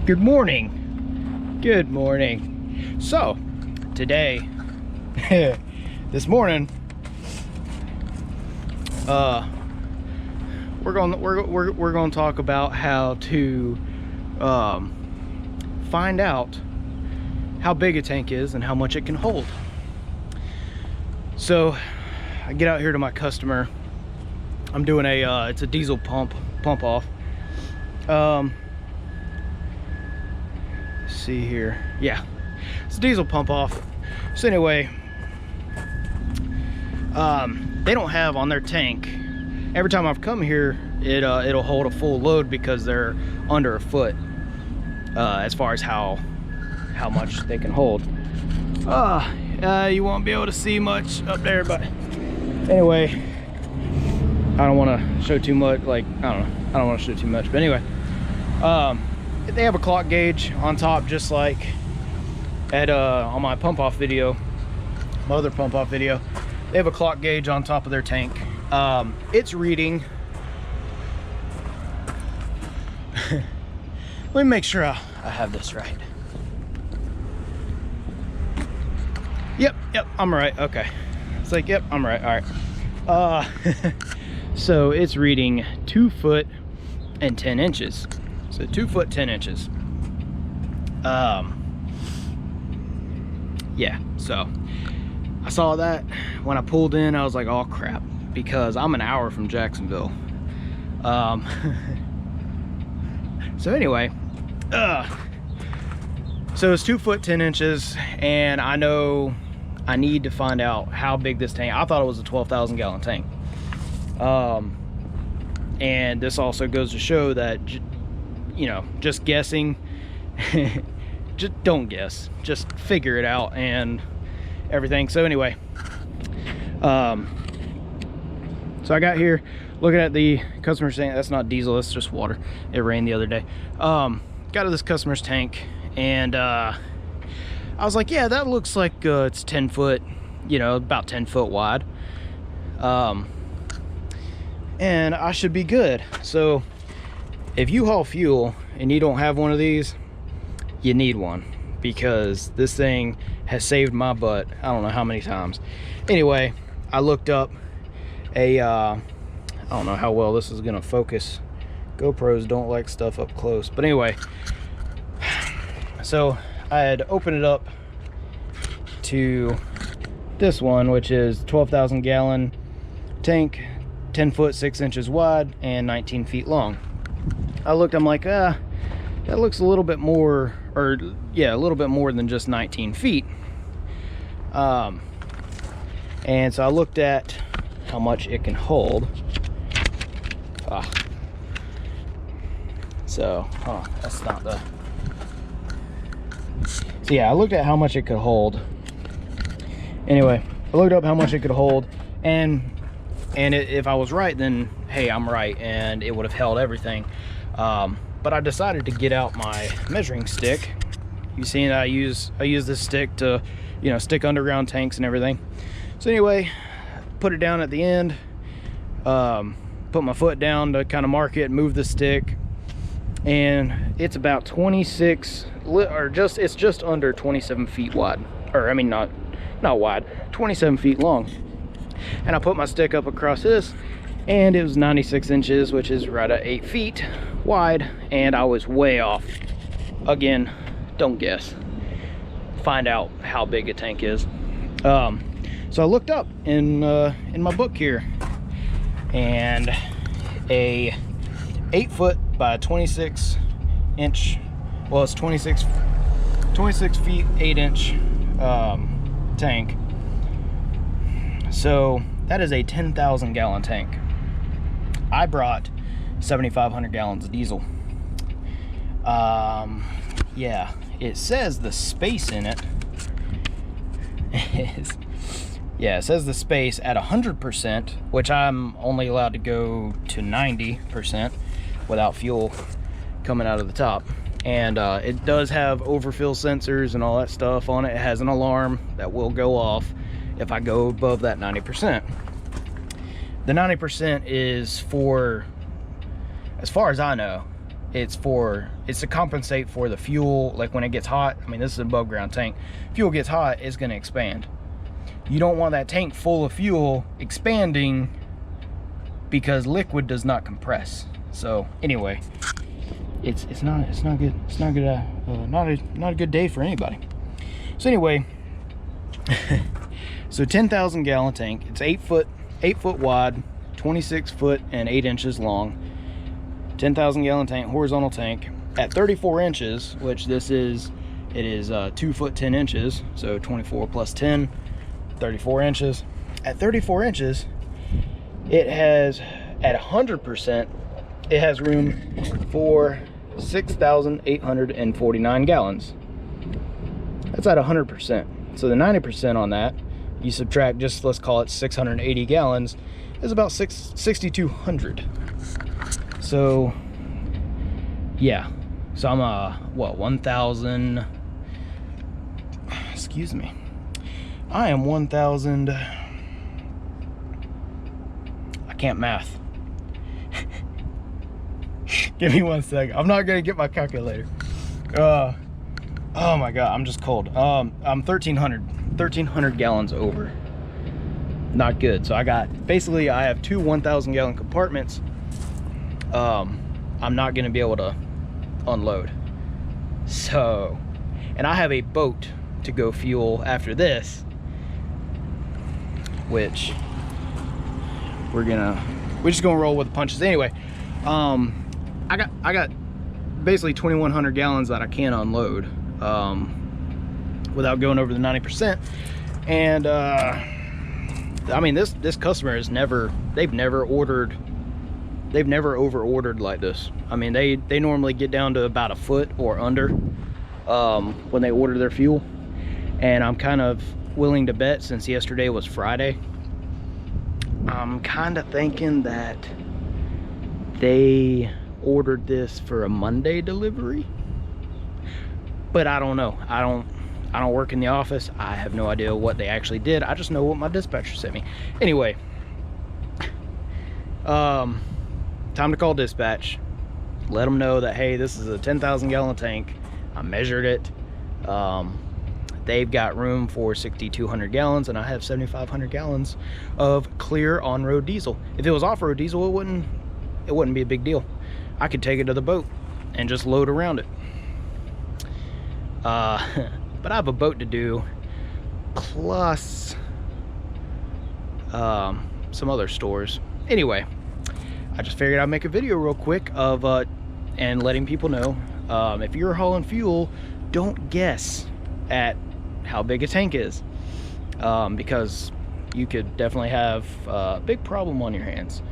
Good morning. Good morning. So, today, this morning, we're going to talk about how to find out how big a tank is and how much it can hold. So, I get out here to my customer. I'm doing a it's a diesel pump off. See here, yeah, it's a diesel pump off. So anyway, they don't have on their tank, every time I've come here, it'll hold a full load because they're under a foot as far as how much they can hold. You won't be able to see much up there, but anyway, I don't want to show too much, like, I don't want to show too much, but anyway, they have a clock gauge on top, just like at on my pump off video, my other pump off video. They have a clock gauge on top of their tank. It's reading, let me make sure I have this right. Yep, I'm right. Okay, it's like, yep, I'm right. All right. So it's reading 2 foot and 10 inches. So 2 foot 10 inches. Yeah, so I saw that when I pulled in. I was like, oh crap, because I'm an hour from Jacksonville. So anyway, so it's 2 foot 10 inches, and I know I need to find out how big this tank. I thought it was a 12,000 gallon tank. And this also goes to show that, you know, just guessing, just don't guess, just figure it out and everything. So anyway, so I got here looking at the customer's tank. That's not diesel, that's just water. It rained the other day. Got to this customer's tank, and I was like, yeah, that looks like it's 10 foot, you know, about 10 foot wide. And I should be good. So if you haul fuel and you don't have one of these, you need one, because this thing has saved my butt I don't know how many times. Anyway, I looked up a I don't know how well this is gonna focus. GoPros don't like stuff up close, but anyway, so I had opened it up to this one, which is 12,000 gallon tank, 10 foot 6 inches wide and 19 feet long. I looked, I'm like, that looks a little bit more, or yeah, a little bit more than just 19 feet. And so I looked at how much it can hold. So that's not the, so yeah, I looked at how much it could hold. Anyway, I looked up how much it could hold, and if I was right, then hey, I'm right, and it would have held everything. But I decided to get out my measuring stick. You seen I use this stick to, you know, stick underground tanks and everything. So anyway, put it down at the end, put my foot down to kind of mark it, move the stick, and it's about 26, or it's just under 27 feet wide, or I mean not wide, 27 feet long. And I put my stick up across this, and it was 96 inches, which is right at 8 feet wide, and I was way off. Again, don't guess. Find out how big a tank is. So I looked up in my book here, and a 8 foot by 26 inch, well, it's 26 feet 8 inch tank. So that is a 10,000 gallon tank. I brought 7,500 gallons of diesel. Yeah, it says the space in it is, yeah, it says the space at 100%, which I'm only allowed to go to 90% without fuel coming out of the top. And it does have overfill sensors and all that stuff on it. It has an alarm that will go off if I go above that 90%. The 90% is for, as far as I know, it's to compensate for the fuel. Like when it gets hot, I mean, this is an above ground tank. Fuel gets hot, it's going to expand. You don't want that tank full of fuel expanding because liquid does not compress. So anyway, it's not good. It's not good. Not a good day for anybody. So anyway, so 10,000 gallon tank. It's 8 foot wide, 26 foot and 8 inches long. 10,000 gallon tank, horizontal tank at 34 inches, which it is 2 foot 10 inches. So 24 plus 10, 34 inches. At 34 inches, it has, at 100%, it has room for 6,849 gallons. That's at 100%. So the 90% on that, you subtract, just let's call it 680 gallons, is about 6,200. So yeah, so I'm what, 1,000, excuse me, I am 1,000, I can't math. Give me 1 second. I'm not gonna get my calculator. Oh my god, I'm just cold. I'm 1,300 gallons over. Not good. So I have 2 1,000 gallon compartments. I'm not gonna be able to unload. So, and I have a boat to go fuel after this, which we're just gonna roll with the punches. Anyway, I got basically 2,100 gallons that I can unload without going over the 90%. And I mean, this customer has never over ordered like this. I mean, they normally get down to about a foot or under when they order their fuel. And I'm kind of willing to bet, since yesterday was Friday, I'm kind of thinking that they ordered this for a Monday delivery. But I don't know. I don't work in the office. I have no idea what they actually did. I just know what my dispatcher sent me. Anyway, time to call dispatch. Let them know that, hey, this is a 10,000 gallon tank. I measured it. They've got room for 6,200 gallons, and I have 7,500 gallons of clear on-road diesel. If it was off-road diesel, it wouldn't be a big deal. I could take it to the boat and just load around it. But I have a boat to do, plus some other stores. Anyway, I just figured I'd make a video real quick of and letting people know, if you're hauling fuel, don't guess at how big a tank is, because you could definitely have a big problem on your hands.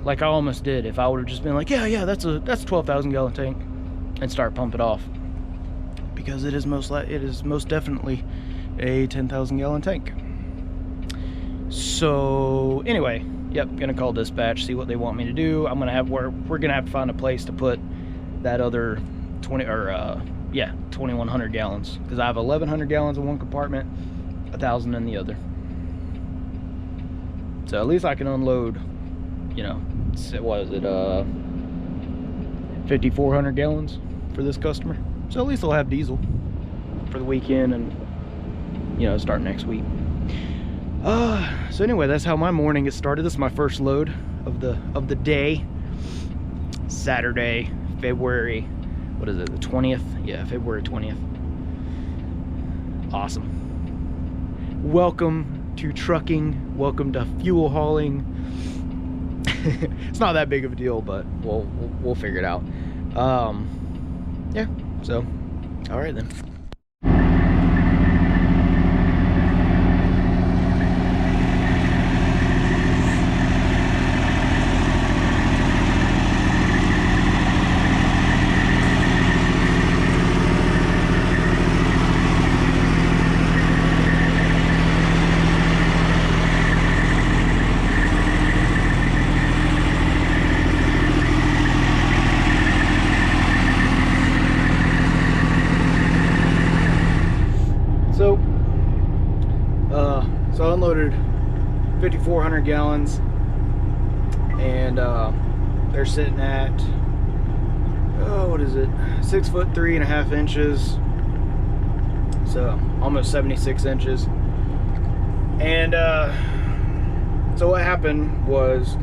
Like I almost did if I would have just been like, yeah, that's a 12,000 gallon tank, and start pumping off, because it is most definitely a 10,000 gallon tank. So anyway, yep, gonna call dispatch, see what they want me to do. We're gonna have to find a place to put that other 2,100 gallons, because I have 1,100 gallons in one compartment, 1,000 in the other. So at least I can unload, what is it, 5,400 gallons for this customer. So at least I'll have diesel for the weekend and start next week. So anyway, that's how my morning is started. This is my first load of the day. Saturday, February, what is it, the 20th? Yeah, February 20th. Awesome. Welcome to trucking. Welcome to fuel hauling. It's not that big of a deal, but we'll figure it out. Yeah, so all right then. So I unloaded 5,400 gallons, and they're sitting at, oh, what is it, 6 foot 3.5 inches, so almost 76 inches. And so what happened was,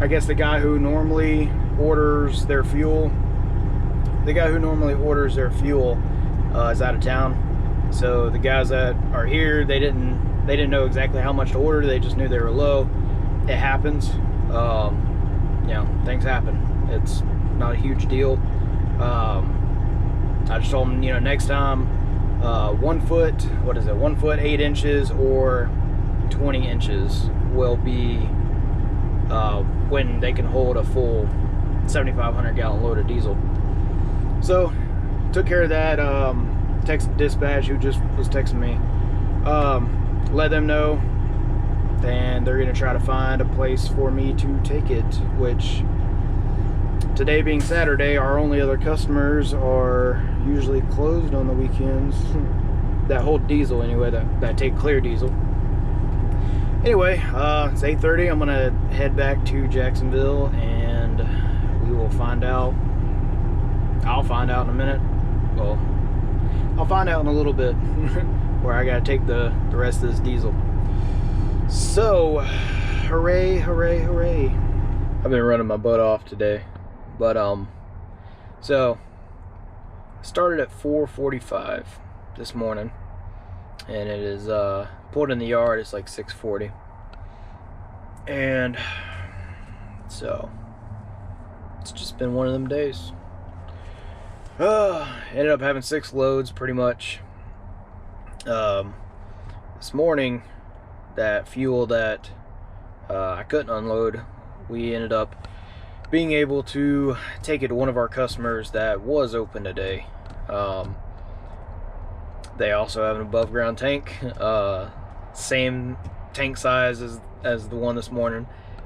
I guess the guy who normally orders their fuel is out of town. So the guys that are here, they didn't know exactly how much to order. They just knew they were low. It happens. You know, things happen. It's not a huge deal. I just told them, you know, next time, 1 foot, what is it, 1 foot 8 inches or 20 inches will be when they can hold a full 7,500 gallon load of diesel. So took care of that. Texted dispatch, who just was texting me, let them know, and they're gonna try to find a place for me to take it, which today being Saturday, our only other customers are usually closed on the weekends that hold diesel anyway, that take clear diesel. Anyway, it's 8:30. I'm gonna head back to Jacksonville, and we will find out. I'll find out in a minute. Well, I'll find out in a little bit where I gotta take the rest of this diesel. So, hooray, hooray, hooray. I've been running my butt off today. But, so, I started at 4:45 this morning. And it is, pulled in the yard, it's like 6:40. And, so, it's just been one of them days. Ended up having 6 loads pretty much. This morning, that fuel that I couldn't unload, we ended up being able to take it to one of our customers that was open today. They also have an above ground tank, same tank size as the one this morning,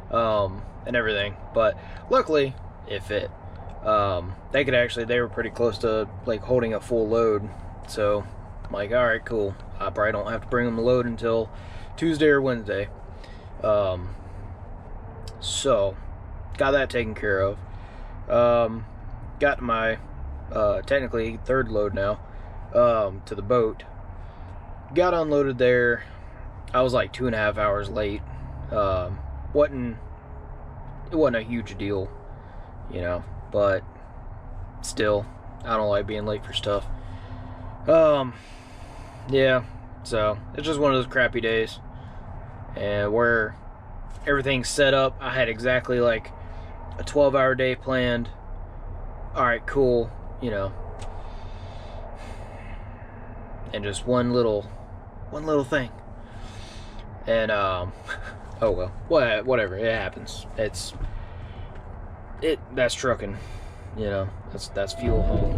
and everything, but luckily it fit. They were pretty close to like holding a full load, so I'm like, all right, cool. I probably don't have to bring them a load until Tuesday or Wednesday. So got that taken care of. Got my technically 3rd load now to the boat. Got unloaded there. I was like 2.5 hours late. It wasn't a huge deal, you know, but still, I don't like being late for stuff. Yeah, so it's just one of those crappy days, and where everything's set up. I had exactly like a 12-hour day planned. All right, cool, you know, and just one little thing, and oh well, whatever, it happens. That's trucking, you know, that's fuel haul.